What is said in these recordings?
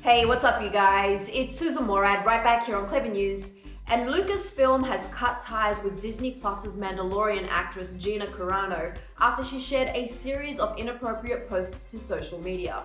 Hey, what's up, you guys? It's Susan Morad, right back here on Clever News. And Lucasfilm has cut ties with Disney Plus's Mandalorian actress Gina Carano after she shared a series of inappropriate posts to social media.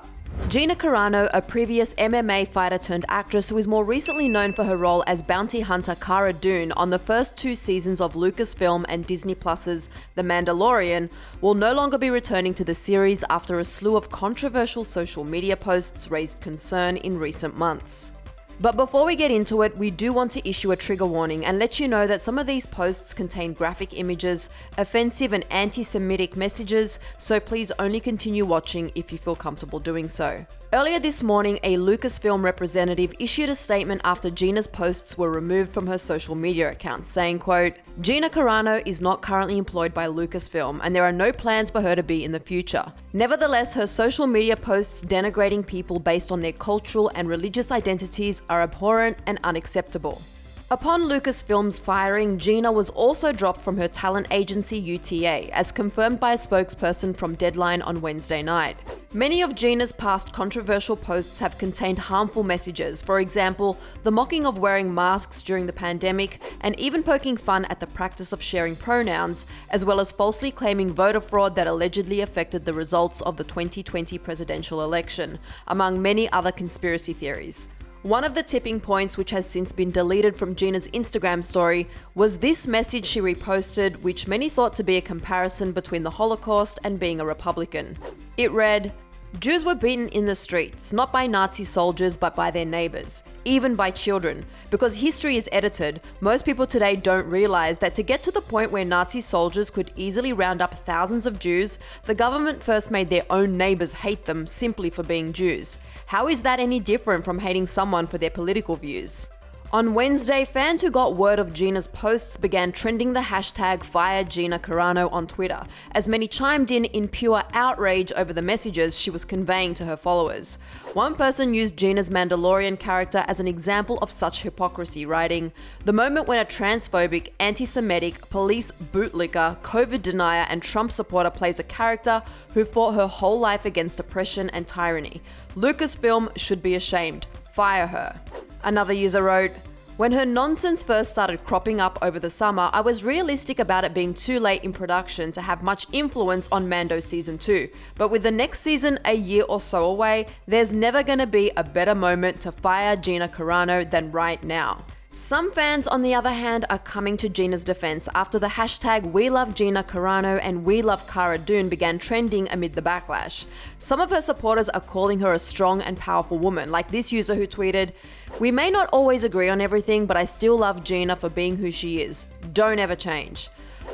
Gina Carano, a previous MMA fighter turned actress who is more recently known for her role as bounty hunter Cara Dune on the first two seasons of Lucasfilm and Disney Plus's The Mandalorian, will no longer be returning to the series after a slew of controversial social media posts raised concern in recent months. But before we get into it, we do want to issue a trigger warning and let you know that some of these posts contain graphic images, offensive and anti-Semitic messages, so please only continue watching if you feel comfortable doing so. Earlier this morning, a Lucasfilm representative issued a statement after Gina's posts were removed from her social media account, saying, quote, "Gina Carano is not currently employed by Lucasfilm and there are no plans for her to be in the future. Nevertheless, her social media posts denigrating people based on their cultural and religious identities are abhorrent and unacceptable." Upon Lucasfilm's firing, Gina was also dropped from her talent agency UTA, as confirmed by a spokesperson from Deadline on Wednesday night. Many of Gina's past controversial posts have contained harmful messages, for example, the mocking of wearing masks during the pandemic, and even poking fun at the practice of sharing pronouns, as well as falsely claiming voter fraud that allegedly affected the results of the 2020 presidential election, among many other conspiracy theories. One of the tipping points, which has since been deleted from Gina's Instagram story, was this message she reposted, which many thought to be a comparison between the Holocaust and being a Republican. It read, "Jews were beaten in the streets, not by Nazi soldiers but by their neighbors, even by children. Because history is edited, most people today don't realize that to get to the point where Nazi soldiers could easily round up thousands of Jews, the government first made their own neighbors hate them simply for being Jews. How is that any different from hating someone for their political views?" On Wednesday, fans who got word of Gina's posts began trending the hashtag #FireGinaCarano on Twitter, as many chimed in pure outrage over the messages she was conveying to her followers. One person used Gina's Mandalorian character as an example of such hypocrisy, writing, "The moment when a transphobic, anti-Semitic, police bootlicker, COVID denier and Trump supporter plays a character who fought her whole life against oppression and tyranny. Lucasfilm should be ashamed. Fire her." Another user wrote, "When her nonsense first started cropping up over the summer, I was realistic about it being too late in production to have much influence on Mando Season 2. But with the next season a year or so away, there's never gonna be a better moment to fire Gina Carano than right now." Some fans, on the other hand, are coming to Gina's defense after the hashtag #WeLoveGinaCarano and #WeLoveCaraDune began trending amid the backlash. Some of her supporters are calling her a strong and powerful woman, like this user who tweeted, "We may not always agree on everything, but I still love Gina for being who she is. Don't ever change."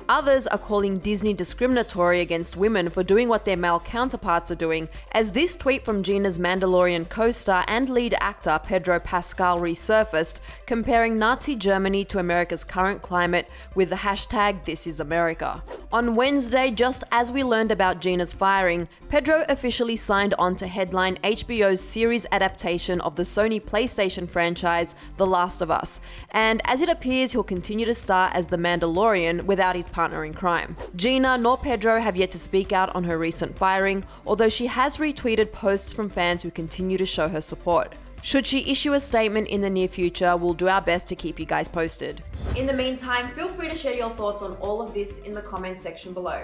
Others are calling Disney discriminatory against women for doing what their male counterparts are doing, as this tweet from Gina's Mandalorian co-star and lead actor Pedro Pascal resurfaced, comparing Nazi Germany to America's current climate with the hashtag #ThisIsAmerica. On Wednesday, just as we learned about Gina's firing, Pedro officially signed on to headline HBO's series adaptation of the Sony PlayStation franchise, The Last of Us, and as it appears he'll continue to star as the Mandalorian without his partner in crime. Gina nor Pedro have yet to speak out on her recent firing, although she has retweeted posts from fans who continue to show her support. Should she issue a statement in the near future, we'll do our best to keep you guys posted. In the meantime, feel free to share your thoughts on all of this in the comments section below.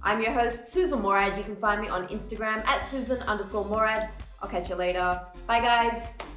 I'm your host, Susan Morad. You can find me on Instagram @Susan_Morad. I'll catch you later. Bye, guys.